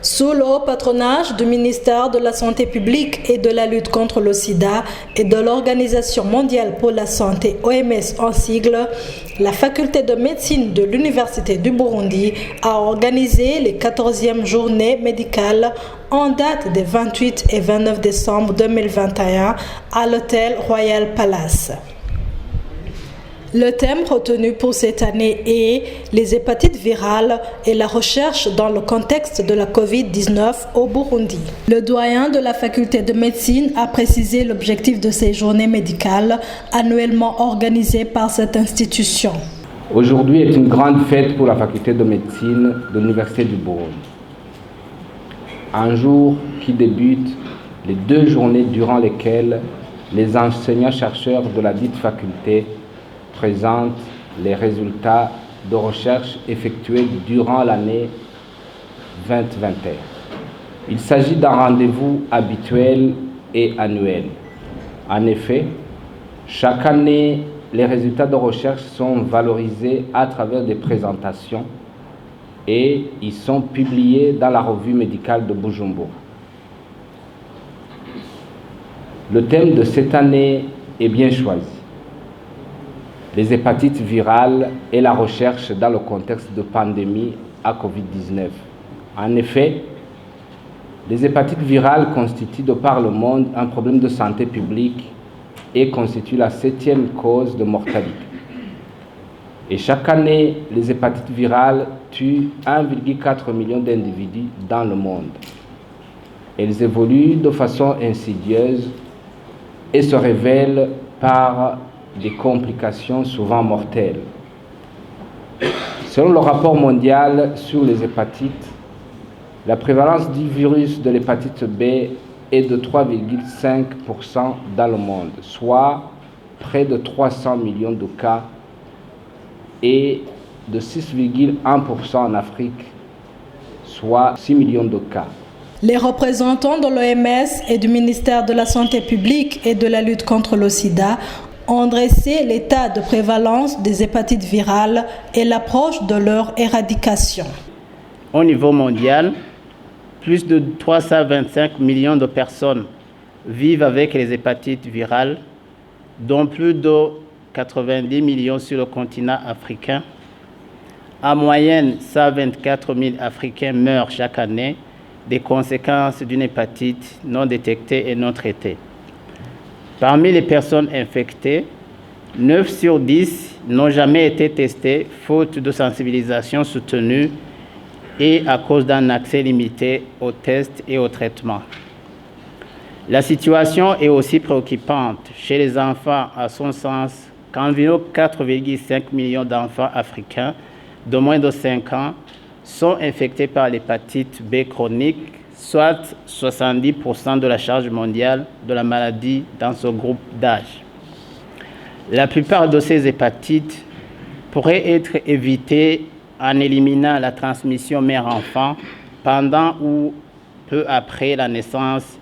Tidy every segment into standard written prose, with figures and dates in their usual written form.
Sous le haut patronage du ministère de la Santé publique et de la lutte contre le sida et de l'Organisation mondiale pour la santé, OMS en sigle, la faculté de médecine de l'Université du Burundi a organisé les 14e journées médicales en date des 28 et 29 décembre 2021 à l'hôtel Royal Palace. Le thème retenu pour cette année est les hépatites virales et la recherche dans le contexte de la COVID-19 au Burundi. Le doyen de la faculté de médecine a précisé l'objectif de ces journées médicales annuellement organisées par cette institution. Aujourd'hui est une grande fête pour la faculté de médecine de l'Université du Burundi. Un jour qui débute les 2 journées durant lesquelles les enseignants-chercheurs de la dite faculté présente les résultats de recherche effectués durant l'année 2021. Il s'agit d'un rendez-vous habituel et annuel. En effet, chaque année, les résultats de recherche sont valorisés à travers des présentations et ils sont publiés dans la revue médicale de Bujumbura. Le thème de cette année est bien choisi. Les hépatites virales et la recherche dans le contexte de pandémie à COVID-19. En effet, les hépatites virales constituent de par le monde un problème de santé publique et constituent la 7e cause de mortalité. Et chaque année, les hépatites virales tuent 1,4 million d'individus dans le monde. Elles évoluent de façon insidieuse et se révèlent par des complications souvent mortelles. Selon le rapport mondial sur les hépatites, la prévalence du virus de l'hépatite B est de 3,5% dans le monde, soit près de 300 millions de cas, et de 6,1% en Afrique, soit 6 millions de cas. Les représentants de l'OMS et du ministère de la Santé publique et de la lutte contre le sida ont dressé l'état de prévalence des hépatites virales et l'approche de leur éradication. Au niveau mondial, plus de 325 millions de personnes vivent avec les hépatites virales, dont plus de 90 millions sur le continent africain. En moyenne, 124 000 Africains meurent chaque année des conséquences d'une hépatite non détectée et non traitée. Parmi les personnes infectées, 9 sur 10 n'ont jamais été testées faute de sensibilisation soutenue et à cause d'un accès limité aux tests et aux traitements. La situation est aussi préoccupante chez les enfants à son sens qu'environ 4,5 millions d'enfants africains de moins de 5 ans sont infectés par l'hépatite B chronique, soit 70% de la charge mondiale de la maladie dans ce groupe d'âge. La plupart de ces hépatites pourraient être évitées en éliminant la transmission mère-enfant pendant ou peu après la naissance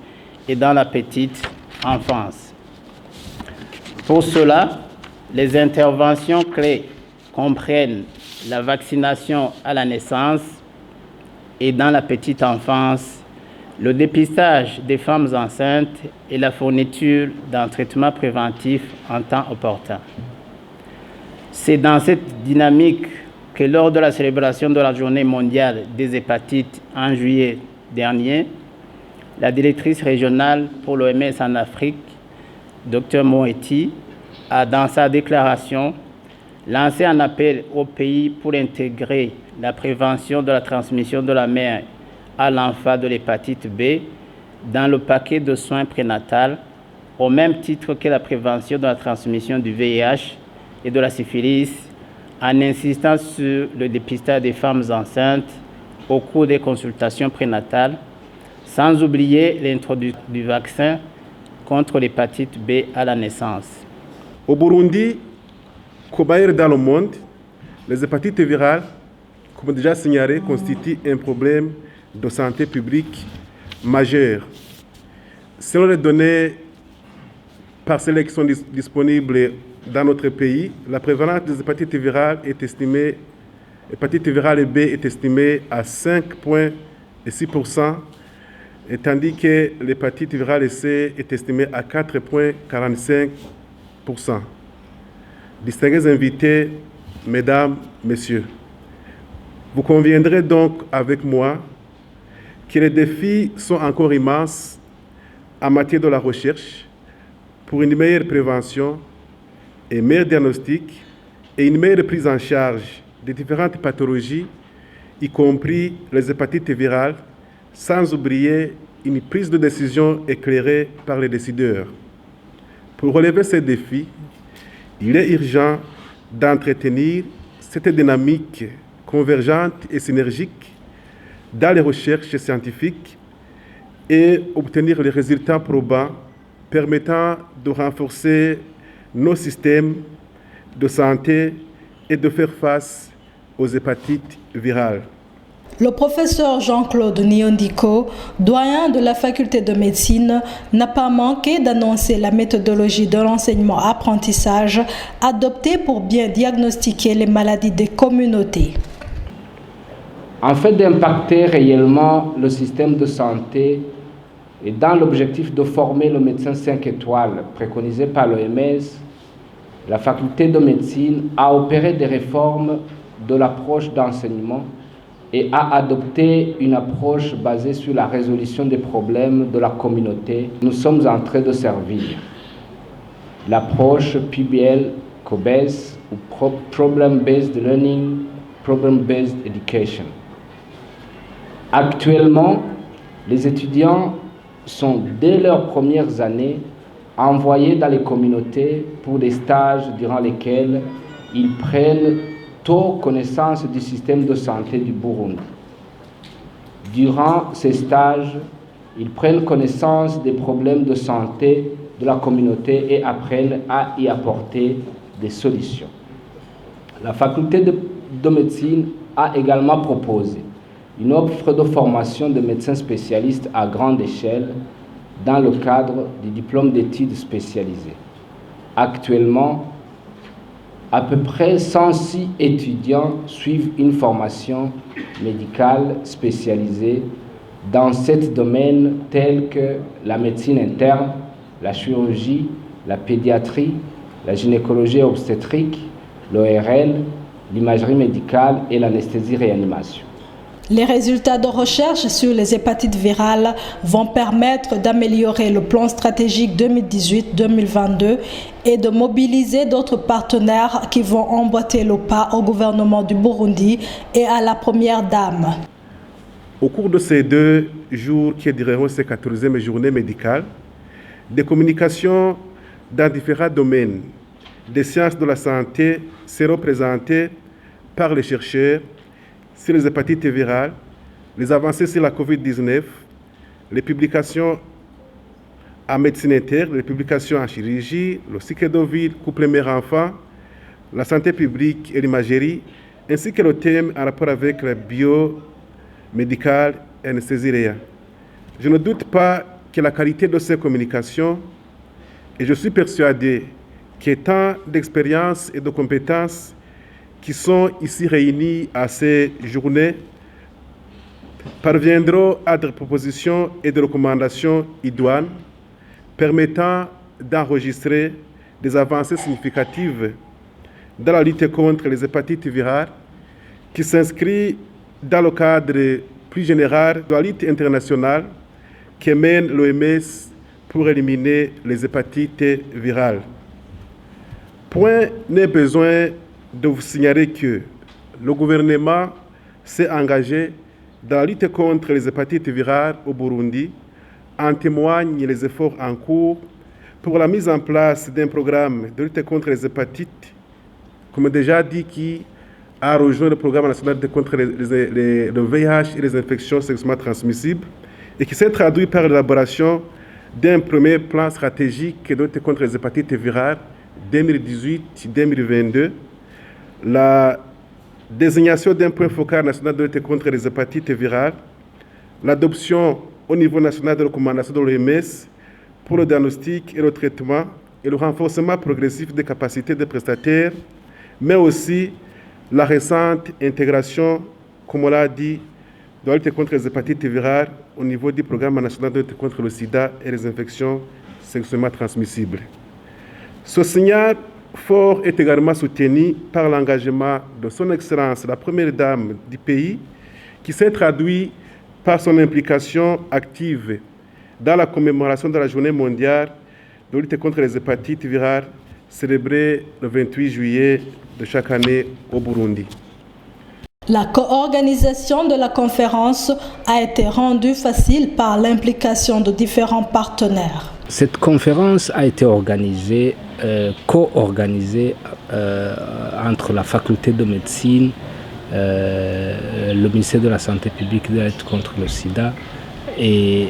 et dans la petite enfance. Pour cela, les interventions clés comprennent la vaccination à la naissance et dans la petite enfance, le dépistage des femmes enceintes et la fourniture d'un traitement préventif en temps opportun. C'est dans cette dynamique que lors de la célébration de la Journée mondiale des hépatites en juillet dernier, la directrice régionale pour l'OMS en Afrique, Dr Moeti, a dans sa déclaration lancé un appel au pays pour intégrer la prévention de la transmission de la mère à l'enfant de l'hépatite B dans le paquet de soins prénatal, au même titre que la prévention de la transmission du VIH et de la syphilis, en insistant sur le dépistage des femmes enceintes au cours des consultations prénatales, sans oublier l'introduction du vaccin contre l'hépatite B à la naissance. Au Burundi, comme ailleurs dans le monde, les hépatites virales, comme déjà signalé, constituent un problème de santé publique majeur. Selon les données parcellaires qui sont disponibles dans notre pays, la prévalence des hépatites virales B est estimée à 5,1 6%, et tandis que l'hépatite virale C est estimée à 4,45%. Distingués invités, mesdames, messieurs, vous conviendrez donc avec moi que les défis sont encore immenses en matière de la recherche pour une meilleure prévention et meilleur diagnostic et une meilleure prise en charge des différentes pathologies, y compris les hépatites virales, sans oublier une prise de décision éclairée par les décideurs. Pour relever ces défis, il est urgent d'entretenir cette dynamique convergente et synergique dans les recherches scientifiques et obtenir les résultats probants permettant de renforcer nos systèmes de santé et de faire face aux hépatites virales. Le professeur Jean-Claude Niondiko, doyen de la faculté de médecine, n'a pas manqué d'annoncer la méthodologie de l'enseignement-apprentissage adoptée pour bien diagnostiquer les maladies des communautés. En fait d'impacter réellement le système de santé et dans l'objectif de former le médecin 5 étoiles préconisé par l'OMS, la faculté de médecine a opéré des réformes de l'approche d'enseignement et a adopté une approche basée sur la résolution des problèmes de la communauté. Nous sommes en train de servir l'approche PBL-COBES ou Problem-Based Learning, Problem-Based Education. Actuellement, les étudiants sont, dès leurs premières années, envoyés dans les communautés pour des stages durant lesquels ils prennent tôt connaissance du système de santé du Burundi. Durant ces stages, ils prennent connaissance des problèmes de santé de la communauté et apprennent à y apporter des solutions. La faculté de médecine a également proposé une offre de formation de médecins spécialistes à grande échelle dans le cadre du diplôme d'études spécialisées. Actuellement, à peu près 106 étudiants suivent une formation médicale spécialisée dans 7 domaines tels que la médecine interne, la chirurgie, la pédiatrie, la gynécologie et obstétrique, l'ORL, l'imagerie médicale et l'anesthésie-réanimation. Les résultats de recherche sur les hépatites virales vont permettre d'améliorer le plan stratégique 2018-2022 et de mobiliser d'autres partenaires qui vont emboîter le pas au gouvernement du Burundi et à la première dame. Au cours de ces 2 jours qui dureront ces 14e journées médicales, des communications dans différents domaines des sciences de la santé seront présentées par les chercheurs sur les hépatites virales, les avancées sur la COVID-19, les publications en médecine interne, les publications en chirurgie, le cycle de vie, couple mère-enfant, la santé publique et l'imagerie, ainsi que le thème en rapport avec la biomédicale et l'anesthésie. Je ne doute pas que la qualité de ces communications, et je suis persuadé que tant d'expériences et de compétences qui sont ici réunis à ces journées parviendront à des propositions et des recommandations idoines permettant d'enregistrer des avancées significatives dans la lutte contre les hépatites virales qui s'inscrit dans le cadre plus général de la lutte internationale que mène l'OMS pour éliminer les hépatites virales. Point n'est besoin de vous signaler que le gouvernement s'est engagé dans la lutte contre les hépatites virales au Burundi. En témoignent les efforts en cours pour la mise en place d'un programme de lutte contre les hépatites, comme déjà dit, qui a rejoint le programme national de lutte contre le VIH et les infections sexuellement transmissibles et qui s'est traduit par l'élaboration d'un premier plan stratégique de lutte contre les hépatites virales 2018-2022, la désignation d'un point focal national de lutte contre les hépatites virales, l'adoption au niveau national de recommandations de l'OMS pour le diagnostic et le traitement et le renforcement progressif des capacités des prestataires, mais aussi la récente intégration, comme on l'a dit, de lutte contre les hépatites virales au niveau du programme national de lutte contre le sida et les infections sexuellement transmissibles. Ce signal fort est également soutenu par l'engagement de son Excellence, la Première Dame du pays, qui s'est traduit par son implication active dans la commémoration de la Journée mondiale de lutte contre les hépatites virales, célébrée le 28 juillet de chaque année au Burundi. La co-organisation de la conférence a été rendue facile par l'implication de différents partenaires. Cette conférence a été organisée, co-organisée entre la faculté de médecine, le ministère de la Santé publique et de la lutte contre le sida et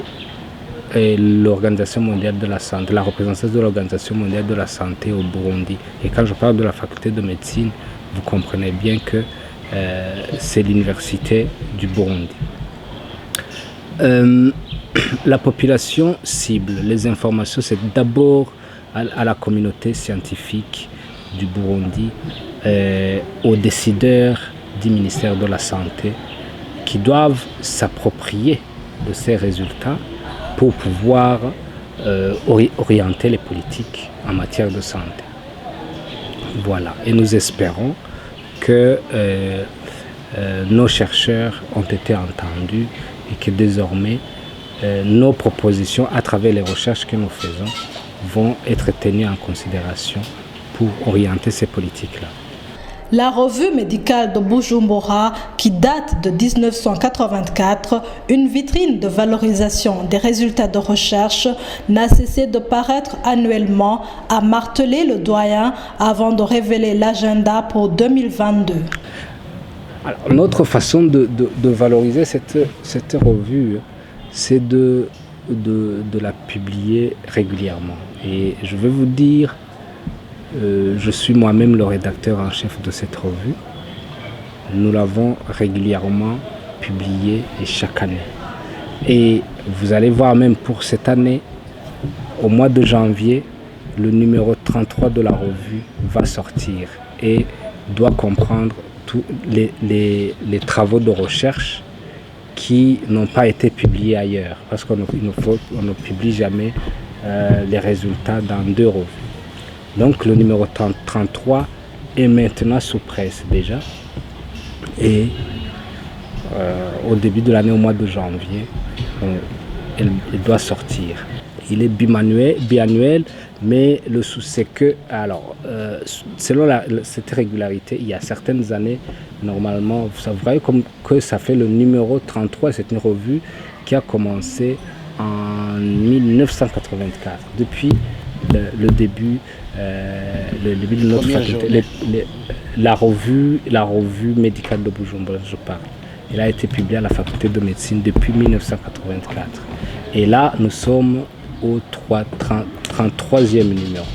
l'Organisation mondiale de la santé, la représentation de l'Organisation mondiale de la santé au Burundi. Et quand je parle de la faculté de médecine, vous comprenez bien que c'est l'université du Burundi. La population cible, les informations, c'est d'abord à la communauté scientifique du Burundi, aux décideurs du ministère de la Santé, qui doivent s'approprier de ces résultats pour pouvoir orienter les politiques en matière de santé. Voilà. Et nous espérons que nos chercheurs ont été entendus et que désormais nos propositions à travers les recherches que nous faisons vont être tenues en considération pour orienter ces politiques-là. La revue médicale de Bujumbura, qui date de 1984, une vitrine de valorisation des résultats de recherche, n'a cessé de paraître annuellement, a martelé le doyen avant de révéler l'agenda pour 2022. Alors, notre façon de valoriser cette revue, c'est de la publier régulièrement. Et je vais vous dire, je suis moi-même le rédacteur en chef de cette revue. Nous l'avons régulièrement publiée chaque année. Et vous allez voir même pour cette année, au mois de janvier, le numéro 33 de la revue va sortir et doit comprendre tous les travaux de recherche qui n'ont pas été publiés ailleurs. Parce qu'on ne publie jamais les résultats dans 2 revues. Donc le numéro 33 est maintenant sous presse déjà. Et au début de l'année, au mois de janvier, il doit sortir. Il est biannuel, mais le souci c'est que, alors, selon cette régularité, il y a certaines années, normalement, vous voyez comme que ça fait le numéro 33, c'est une revue qui a commencé en 1984. Depuis le début de notre faculté, la revue médicale de Bujumbura, je parle. Elle a été publiée à la faculté de médecine depuis 1984. Et là, nous sommes au 33e numéro.